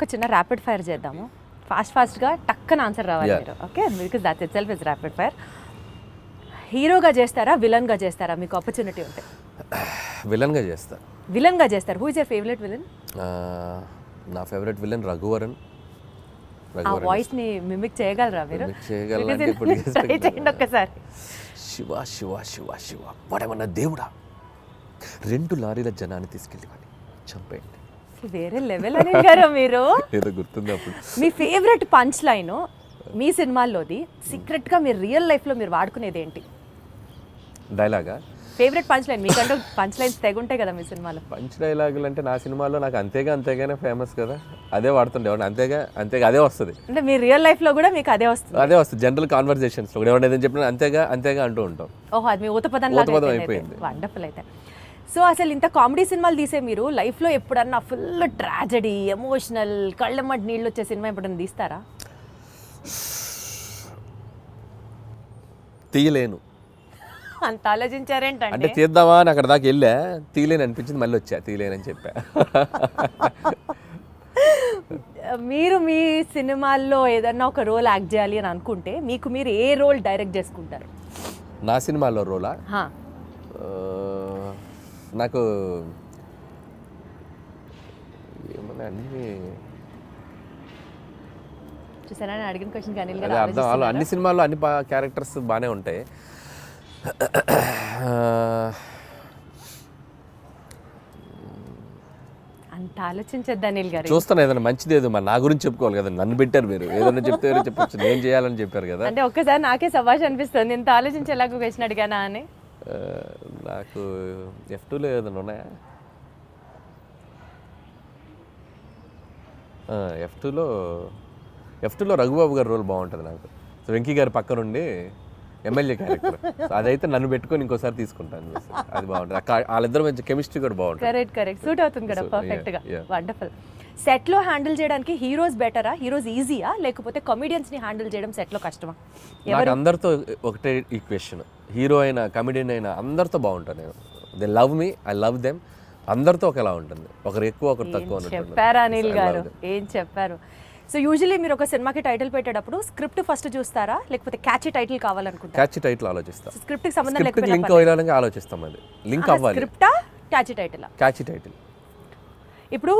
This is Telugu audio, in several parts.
ఒక చిన్న ర్యాపిడ్ ఫైర్ చేద్దాము. ఫాస్ట్గా టక్కన ఆన్సర్ రావాలి మీరు. Okay, because that it self is rapid fire. హీరోగా చేస్తారా, విలన్గా చేస్తారా? మీకు ఆపర్చునిటీ ఉంటే విలన్గా చేస్తారు. విలన్గా చేస్తారు. Who is your favourite villain? నా ఫేవరెట్ విలన్ రఘువరన్. ఆ వాయిస్ ని మిమిక్ చేయగలరా మీరు? చేయగలంటే ట్రై చేయండి ఒక్కసారి. శివ శివ శివ శివ పడమన్న దేవుడా, 2 లారీల జనాన్ని తీసుకెళ్ళి చంపేయండి. వేరే లెవెల్ అని గారు మీరు. ఏదో గుర్తుంది అప్పుడు. మీ ఫేవరెట్ పంచ్ లైన్ మీ సినిమాల్లోది, సీక్రెట్ గా మీరు రియల్ లైఫ్ లో మీరు వాడుకునేది ఏంటి? డైలాగా? ఫేవరెట్ పంచ్ లైన్ మీకంటూ పంచ్ లైన్స్ తెగుంటాయి కదా మీ సినిమాలో. పంచ్ డైలాగులు అంటే నా సినిమాలో నాకు అంతేగానే ఫేమస్ కదా, అదే వాడుతుండేవాడిని. అంతేగా అదే వస్తుంది. అంటే మీ రియల్ లైఫ్ లో కూడా మీకు అదే వస్తుంది? జనరల్ కాన్వర్సేషన్స్ లో ఎవరైనా ఏదైనా చెప్పినా అంతేగా అంటూ ఉంటాం. ఓహో, అది మీ ఊతపదం అయిపోయింది. వండర్ఫుల్. అయితే సో అసలు ఇంత కామెడీ సినిమాలు తీసే మీరు లైఫ్లో ఎప్పుడన్నా ఫుల్ ట్రాజడీ, ఎమోషనల్, కళ్ళమ్మటి నీళ్ళు వచ్చే సినిమా ఎప్పుడన్నా తీస్తారా? తీయలేను. అంత ఆలోచించారేంటంటే? అంటే తీద్దామా అని అక్కడ దాకా వెళ్ళా, తీయలేని అనిపించింది, మళ్ళీ వచ్చా తీయలేనని చెప్పా. మీరు మీ సినిమాల్లో ఏదన్నా ఒక రోల్ యాక్ట్ చేయాలి అని అనుకుంటే మీకు మీరు ఏ రోల్ డైరెక్ట్ చేసుకుంటారు? నా సినిమాలో రోలా? నాకు ఏమన్నా అన్ని చూసారా అడిగిన క్వశ్చన్ కానీ అర్థం. అన్ని సినిమాల్లో అన్ని క్యారెక్టర్స్ బాగానే ఉంటాయి. అంత ఆలోచించద్దు అనిల్ గారు. చూస్తాను ఏదైనా మంచిది, ఏదో మరి నా గురించి చెప్పుకోవాలి కదా, నన్ను పెట్టారు మీరు, ఏదైనా చెప్తే చెప్పచ్చు, నేను చేయాలని చెప్పారు కదా. అంటే ఒక్కసారి నాకే సభాష్ అనిపిస్తుంది, ఇంత ఆలోచించేలాగా క్వశ్చన్ అడిగానా అని. నాకు F2లో ఏదైనా ఉన్నాయా? F2లో రఘుబాబు గారి రోల్ బాగుంటుంది నాకు. సో వెంకీ గారి పక్క నుండి ఎమ్మెల్యే క్యారెక్టర్, అదైతే నన్ను పెట్టుకొని ఇంకోసారి తీసుకుంటాను. అది బాగుంటుంది. వాళ్ళిద్దరు మంచి కెమిస్ట్రీ కూడా బాగుంటుంది. కరెక్ట్ సూట్ అవుతుంది కదా పర్ఫెక్ట్ గా. వండర్ఫుల్. సెట్ లో హ్యాండిల్ చేయడానికి హీరోస్ బెటరా, హీరోస్ ఈజీయా, లేకపోతే కామెడియన్స్ ని హ్యాండిల్ చేయడం సెట్ లో కష్టమా? నాకు అందరితో ఒకటే ఈక్వేషన్, హీరో అయినా కమెడియన్ అయినా అందరితో బాగుంటాను నేను. They love me, I love them. అందరితో ఒకలా ఉంటుంది, ఒకరు ఎక్కువ ఒకరు తక్కువ. చెప్పారా అనిల్ గారు, ఏం చెప్పారు. సో యూజువల్లీ మీరు ఒక సినిమాకి టైటిల్ పెట్టేటప్పుడు స్క్రిప్ట్ ఫస్ట్ చూస్తారా, లేకపోతే క్యాచీ టైటిల్ కావాలనుకుంటారా? క్యాచీ టైటిల్ ఆలోచిస్తాం. స్క్రిప్ట్ కి సంబంధం లేకపోతే లింక్ అవ్వాలని ఆలోచిస్తాం. అది లింక్ అవ్వాలి. స్క్రిప్టా క్యాచీ టైటిలా? Catchy title. ఇప్పుడు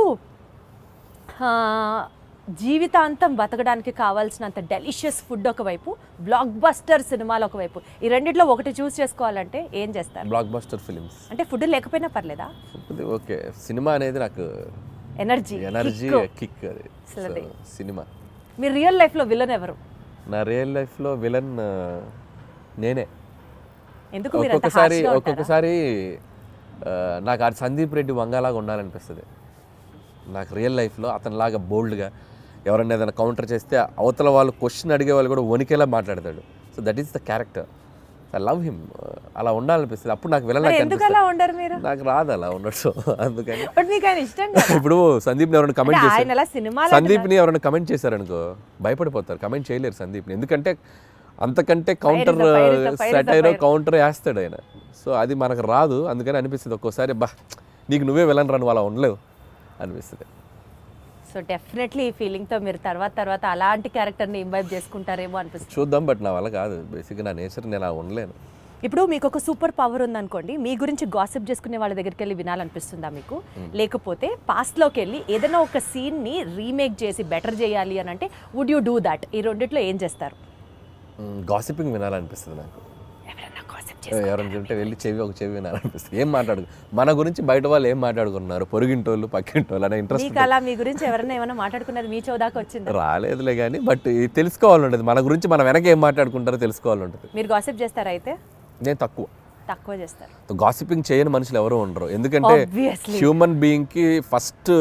జీవితాంతం బతకడానికి కావాల్సినంత డెలిషియస్ ఫుడ్ ఒకవైపు, బ్లాక్ బస్టర్ సినిమాలు ఒకవైపు, ఈ రెండిట్లో ఒకటి చూస్ చేసుకోవాలంటే ఏం చేస్తారు? Blockbuster films. అంటే ఫుడ్ లేకపోయినా పర్లేదా? ఓకే, సినిమా అనేది నాకు ఎనర్జీ కిక్. అది సినిమా. మీ రియల్ లైఫ్లో విలన్ ఎవరు? నా రియల్ లైఫ్లో విలన్ నేనే. ఎందుకు? ఒక్కొక్కసారి నాకు ఆ సందీప్ రెడ్డి వంగలాగా ఉండాలనిపిస్తుంది. నాకు రియల్ లైఫ్లో అతనిలాగా బోల్డ్గా ఎవరైనా ఏదైనా కౌంటర్ చేస్తే అవతల వాళ్ళు క్వశ్చన్ అడిగే వాళ్ళు కూడా వణికేలా మాట్లాడతాడు. So that is the character. I love him. అలా ఉండాలనిపిస్తుంది. అప్పుడు నాకు విలన్ నాకు రాదు అలా ఉండదు. అందుకని ఇప్పుడు సందీప్ని ఎవరైనా కమెంట్ చేశారనుకో భయపడిపోతారు, కమెంట్ చేయలేరు సందీప్ని. ఎందుకంటే అంతకంటే కౌంటర్ సెటైరో కౌంటర్ వేస్తాడు ఆయన. సో అది మనకు రాదు. అందుకని అనిపిస్తుంది ఒక్కోసారి, బా నీకు నువ్వే విలన్ రా, నువ్వు అలా ఉండలేవు అనిపిస్తుంది. సో డెఫినెట్లీ ఈ ఫీలింగ్తో మీరు తర్వాత అలాంటి క్యారెక్టర్ని ఇంబైబ్ చేసుకుంటారేమో అనిపిస్తుంది. చూద్దాం. బట్ నా వల్ల కాదు, బేసిక్గా నా నేచర్, నేను అలా ఉండలేను. ఇప్పుడు మీకు ఒక సూపర్ పవర్ ఉందనుకోండి, మీ గురించి గాసిప్ చేసుకునే వాళ్ళ దగ్గరికి వెళ్ళి వినాలనిపిస్తుందా మీకు? లేకపోతే పాస్ట్లోకి వెళ్ళి ఏదైనా ఒక సీన్ని రీమేక్ చేసి బెటర్ చేయాలి అని అంటే వుడ్ యూ డూ దాట్? ఈ రెండిట్లో ఏం చేస్తారు? గాసిపింగ్ వినాలనిపిస్తుంది నాకు. ఎవరైనా చెప్తే వెళ్ళి ఒక చెవి వినాలనిపిస్తుంది. ఏం మన గురించి బయట వాళ్ళు ఏం మాట్లాడుకున్నారు, పొరుగింటోళ్ళు పక్కింటోళ్ళు అనే ఇంట్రెస్ట్. అలా మీ గురించి ఎవరైనా ఏమైనా మాట్లాడుకున్నది మీ చోదాకా వచ్చింది? రాలేదులే కానీ, బట్ తెలుసుకోవాలంటది. మన గురించి మనం వెనక ఏం మాట్లాడుకుంటారో తెలుసుకోవాలంటది. మీరు గాసిప్ చేస్తారా? అయితే నేను తక్కువ చేస్తారు. గాసిపింగ్ చేయని మనుషులు ఎవరు ఉండరు. ఎందుకంటే హ్యూమన్ బీయింగ్కి ఫస్ట్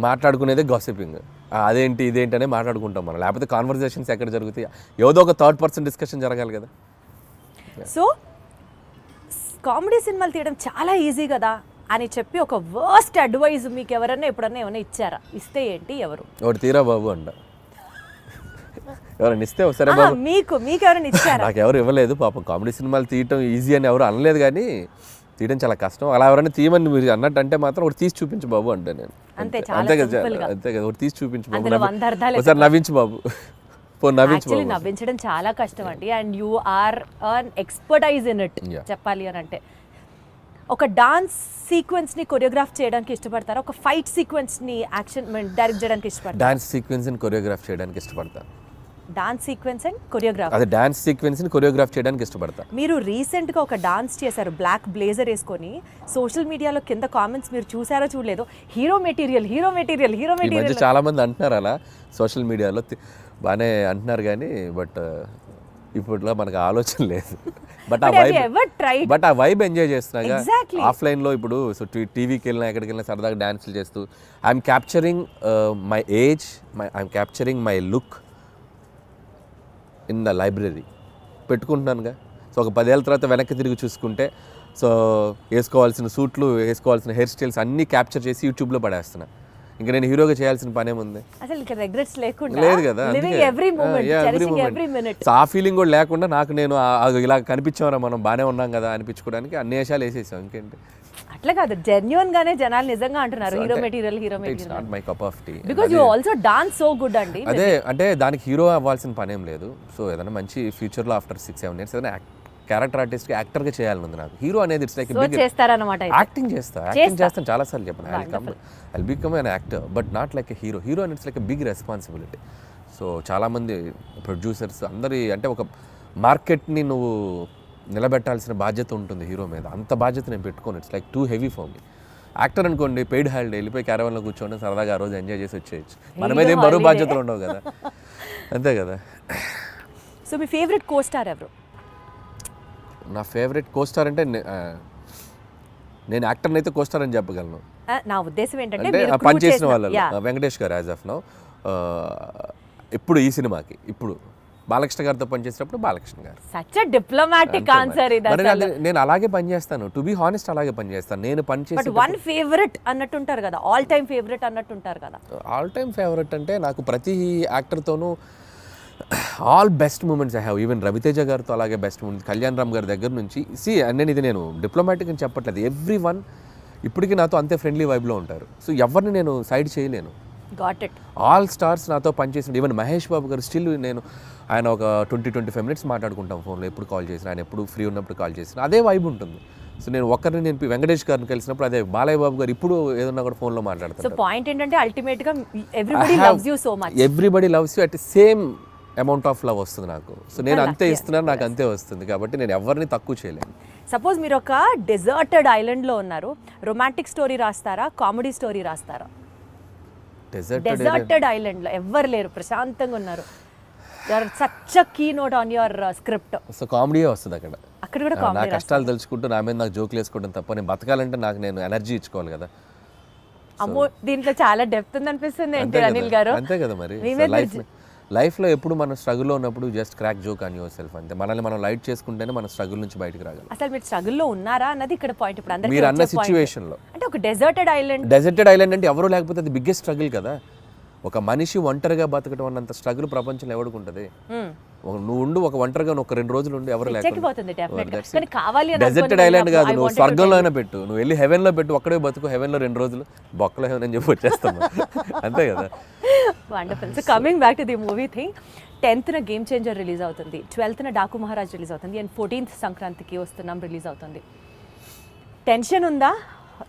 మాట్లాడుకునేదే గాసిపింగ్. అదేంటి ఇదేంటి అనే మాట్లాడుకుంటాం మనం. లేకపోతే కాన్వర్జేషన్స్ ఎక్కడ జరుగుతాయి? ఏదో ఒక థర్డ్ పర్సన్ డిస్కషన్ జరగాలి కదా. సో కామెడీ సినిమాలు తీయడం చాలా ఈజీ కదా అని చెప్పి ఒక వర్స్ట్ అడ్వైజ్ మీకు ఎవరైనా ఎప్పుడన్నా ఏమైనా ఇచ్చారా? ఇస్తే ఏంటి, ఎవరు? ఒకటి తీరా బాబు అంట. ఎవరైనా ఇస్తే సరే బాబు. మీకు ఎవరైనా ఇచ్చారా? నాకు ఎవరు ఇవ్వలేదు పాపం. కామెడీ సినిమాలు తీయటం ఈజీ అని ఎవరు అనలేదు, కానీ తీయడం చాలా కష్టం. అలా ఎవరైనా తీయమని మీరు అన్నట్టు అంటే మాత్రం ఒకటి తీసి చూపించు బాబు అంటే నేను అంతే, చాలా అంతే కదా simple గా. అంతే కదా. ఒకటి తీసి చూపించు బాబు, అందులో 100 అర్థాలు ఒకసారి నవ్వించు బాబు, పో నవ్వించు యాక్చువల్లీ బాబు. నవ్వించడం చాలా కష్టం అండి, and you are an expertise in it. Yeah. చెప్పాలి అని అంటే ఒక డాన్స్ సీక్వెన్స్ ని కొరియోగ్రాఫ్ చేయడానికి ఇష్టపడతారా, ఒక ఫైట్ సీక్వెన్స్ ని యాక్షన్ డైరెక్ట్ చేయడానికి ఇష్టపడతారా? డాన్స్ సీక్వెన్స్ని కొరియోగ్రాఫ్ చేయడానికి ఇష్టపడతా. Dance sequence and choreograph. అదే డాన్స్ సీక్వెన్స్ని కొరియోగ్రాఫ్ చేయడానికి ఇష్టపడతా. మీరు రీసెంట్గా ఒక డాన్స్ చేశారు బ్లాక్ బ్లేజర్ వేసుకొని, సోషల్ మీడియాలో కింద కామెంట్స్ మీరు చూసారో చూడలేదో, hero material hero material hero ఈ మధ్య మెటీరియల్. చాలా మంది అంటున్నారు అలా సోషల్ మీడియాలో, బాగానే అంటున్నారు కానీ బట్ ఇప్పట్లో మనకు ఆలోచన లేదు. బట్ ఆ వైబ్ ఎంజాయ్ చేస్తున్నాగా Exactly. ఆఫ్లైన్లో. ఇప్పుడు సో టీవీకి వెళ్ళినా ఎక్కడికి వెళ్ళినా సరదాగా డాన్సులు చేస్తూ I'm capturing my age, I'm capturing my look in the library పెట్టుకుంటున్నానుగా. సో ఒక 10 ఏళ్ళ తర్వాత వెనక్కి తిరిగి చూసుకుంటే సో వేసుకోవాల్సిన సూట్లు, వేసుకోవాల్సిన హెయిర్ స్టైల్స్ అన్నీ క్యాప్చర్ చేసి యూట్యూబ్లో పడేస్తున్నా. ఇంకా నేను హీరోగా చేయాల్సిన పనేముంది? అసలు ఇక రిగ్రెట్స్ లేకుండా లేదు కదా. Living every moment, cherishing every minute. So ఆ ఫీలింగ్ కూడా లేకుండా నాకు నేను ఇలా కనిపించామరా మనం బాగానే ఉన్నాం కదా అనిపించుకోవడానికి అన్ని వేషాలు వేసేసాం. ఇంకేంటి? అట్లా కాదు, జెన్యున్ గానే జనాలు నిజంగా అంటున్నారు hero material hero it's material, not my cup of tea. Because you also dance so good అండి. అదే అంటే దానికి హీరో అవ్వాల్సిన పనేం లేదు. సో ఏదైనా మంచి ఫ్యూచర్లో ఆఫ్టర్ 6-7 years ఏదైనా క్యారెక్టర్ ఆర్టిస్ట్కి యాక్టర్గా చేయాలని ఉంది నాకు. హీరో అనేది ఇట్స్ లైక్ సో చేస్తారన్నమాట. యాక్టింగ్ చేస్తాను చాలాసార్లు చెప్పాను. I'll become an actor but not like a hero. Hero అని it's like a big responsibility. So చాలామంది ప్రొడ్యూసర్స్ అందరి అంటే ఒక మార్కెట్ని నువ్వు నిలబెట్టాల్సిన బాధ్యత ఉంటుంది హీరో మీద. అంత బాధ్యత నేను పెట్టుకోను. It's like too heavy for me. Actor అనుకోండి, పెయిడ్ హాలిడే వెళ్ళిపోయి క్యారవాన్లో కూర్చోండి, సరదాగా ఆ రోజు ఎంజాయ్ చేసి వచ్చేయచ్చు. మన మీద ఏం బరువు బాధ్యతలు ఉండవు కదా. అంతే కదా. సో మీ ఫేవరెట్ కో స్టార్ ఎవరు? నా ఫేవరెట్ కోస్టార్ అంటే నేను యాక్టర్ని అయితే కోస్టార్ అని చెప్పగలను. నా ఉద్దేశం ఏంటంటే అంటే మీరు పనిచేసిన వాళ్ళలో వెంకటేష్ గారు యాజ్ ఆఫ్ నౌ. ఇప్పుడు ఈ సినిమాకి ఇప్పుడు బాలకృష్ణ గారితో పనిచేసినప్పుడు బాలకృష్ణ గారు. సచ్ ఎ డిప్లొమాటిక్ ఆన్సర్ ఇది. నేను అలాగే పనిచేస్తాను, టు బి హానెస్ట్ అలాగే పనిచేస్తాను. నేను బట్ పనిచేసి వన్ ఫేవరెట్ అన్నట్టుంటారు కదా, ఆల్ టైమ్ ఫేవరెట్ అన్నట్టుంటారు కదా. ఆల్ టైమ్ ఫేవరెట్ అంటే నాకు ప్రతి యాక్టర్తోనూ all best moments I have. Even Raviteja గారితో అలాగే బెస్ట్ మూమెంట్స్, కళ్యాణ్ రామ్ గారి దగ్గర నుంచి. నేను డిప్లొమాటిక్ అని చెప్పట్లేదు. ఎవ్రీ వన్ ఇప్పటికీ నాతో అంతే ఫ్రెండ్లీ వైబ్లో ఉంటారు. సో ఎవరిని నేను సైడ్ చేయలేను. Got it. ఆల్ స్టార్స్ నాతో పనిచేసిన, ఈవెన్ మహేష్ బాబు గారు స్టిల్ ఆయన ఒక 20-25 minutes మాట్లాడుకుంటాం ఫోన్లో. ఎప్పుడు కాల్ చేసిన, ఆయన ఎప్పుడు ఫ్రీ ఉన్నప్పుడు కాల్ చేసిన అదే వైబ్ ఉంటుంది. సో నేను వెంకటేష్ గారిని కలిసినప్పుడు అదే, బాలయ్య బాబు గారు ఇప్పుడు ఏదన్నా కూడా ఫోన్లో మాట్లాడతారు. సో పాయింట్ ఏంటంటే అల్టిమేట్ గా everybody loves you so much. Everybody loves you at same amount of love వస్తుంది నాకు. సో నేను అంతే ఇస్తున్నాను, నాకు అంతే వస్తుంది. కాబట్టి నేను ఎవరిని తక్కువ చేయలేను. సపోజ్ మీరు ఒక డెజర్టెడ్ ఐలాండ్లో ఉన్నారు, రొమాంటిక్ స్టోరీ రాస్తారా, కామెడీ స్టోరీ రాస్తారా? డెజర్టెడ్ ఐలాండ్లో ఎవ్వరు లేరు, ప్రశాంతంగా ఉన్నారు, such a key note on your script. So కామెడీయే వస్తుంది అక్కడ. అక్కడ కూడా నా కామెడీ. కష్టాలు తెలుసుకుంటూ నా మీద నాకు జోకులు వేసుకోవడం తప్ప, నేను బతకాలంటే నాకు నేను ఎనర్జీ ఇచ్చుకోవాలి కదా. అమ్మో, దీంట్లో చాలా డెప్త్ ఉంది అనిపిస్తుంది ఏంటి అనిల్ గారు? అంతే కదా మరి. లైఫ్లో ఎప్పుడు మనం స్ట్రగుల్లో ఉన్నప్పుడు just crack joke on your self అంతే. మనల్ని మనం లైట్ చేసుకుంటేనే మన స్ట్రగుల్ నుంచి బయటకు రాగలం. అసలు మీరు స్ట్రగుల్లో ఉన్నారా అన్నది ఇక్కడ పాయింట్. ఇప్పుడు అందరికీ మీరు అన్న సిచ్యువేషన్లో అంటే ఒక డెజర్టెడ్ ఐలాండ్ అంటే ఎవరు లేకపోతే అది బిగ్గెస్ట్ స్ట్రగుల్ కదా. ఒక మనిషి ఒంటరిగా బతకడం అన్నంత స్ట్రగుల్ ప్రపంచంలో ఎవరికి ఉంటుంది? నువ్వు ఉండు, ఒక ఒంటరిగా ఒక 2 రోజులు ఉండి ఎవరు లేకపోతే. డెజర్టెడ్ ఐలాండ్ కాదు, నువ్వు స్వర్గంలో అయినా పెట్టు, నువ్వు వెళ్ళి హెవెన్లో పెట్టు, ఒక్కడే బతుకు, హెవెన్లో 2 రోజులు బొక్కలో హెవెన్ అని చెప్పి వచ్చేస్తాను. అంతే కదా. Wonderful. So coming back to the movie thing, 10th game changer release అవుతుంది, 12th డాకు మహారాజ్ రిలీజ్ అవుతుంది, అండ్ 14th సంక్రాంతికి వస్తున్నాం రిలీజ్ అవుతుంది. టెన్షన్ ఉందా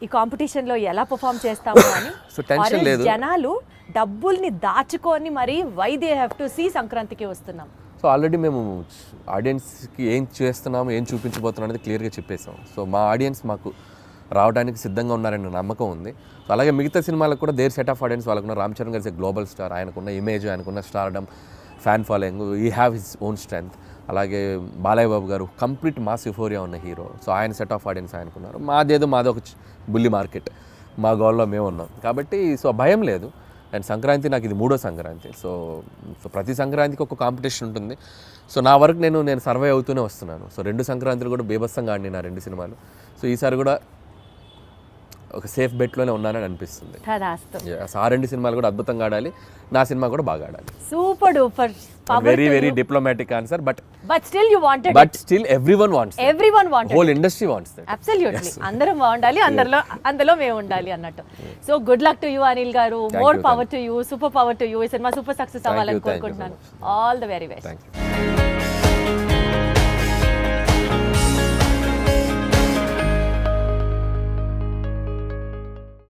ఈ కాంపిటీషన్లో ఎలా పర్ఫామ్ చేస్తాము అని? సో టెన్షన్ లేదు. జనాలు డబ్బుల్ని దాచుకొని మరి why they have to see Sankranthiki Vasthunnam. So already మేము ఆడియన్స్కి ఏం చేస్తున్నాము, ఏం చూపించబోతున్నాం అనేది క్లియర్గా చెప్పేసాం. సో మా ఆడియన్స్ మాకు రావడానికి సిద్ధంగా ఉన్నారనే నమ్మకం ఉంది. సో అలాగే మిగతా సినిమాలకు కూడా దేర్ సెట్ ఆఫ్ ఆడియన్స్ వాళ్ళకున్న. రామ్ చరణ్ గారు గ్లోబల్ స్టార్, ఆయనకున్న ఇమేజ్, ఆయనకున్న స్టార్డమ్, ఫ్యాన్ ఫాలోయింగ్, ఈ హ్యావ్ హిస్ ఓన్ స్ట్రెంగ్త్. అలాగే బాలయ్య బాబు గారు కంప్లీట్ మాస్ యుఫోరియా ఉన్న హీరో. సో ఆయన సెట్ ఆఫ్ ఆడియన్స్ ఆయనకున్నారు. మాది ఒక బుల్లి మార్కెట్, మా గోల్లో మేము ఉన్నాం కాబట్టి సో భయం లేదు. అండ్ సంక్రాంతి నాకు ఇది 3వ సంక్రాంతి. సో ప్రతి సంక్రాంతికి ఒక కాంపిటీషన్ ఉంటుంది. సో నా వరకు నేను సర్వే అవుతూనే వస్తున్నాను. సో 2 సంక్రాంతులు కూడా బీభత్సంగా ఆడినాయి నా 2 సినిమాలు. సో ఈసారి కూడా ఒక సేఫ్ బెట్లోనే ఉన్నానని అనిపిస్తుంది. తదాస్తు. ఆ 2 సినిమాలు కూడా అద్భుతంగా ఆడాలి, నా సినిమా కూడా బాగా ఆడాలి. Super duper. Very very diplomatic answer, but still you wanted, but still everyone wants, whole industry wants that. Absolutely. అందరం బాగుండాలి, అందులో మేము ఉండాలి అన్నట్టు. So good luck to you Anil garu, more power to you, super power to you. ఈ సినిమా సూపర్ సక్సెస్ అవ్వాలని కోరుకుంటున్నాను. All the very best. Thank you.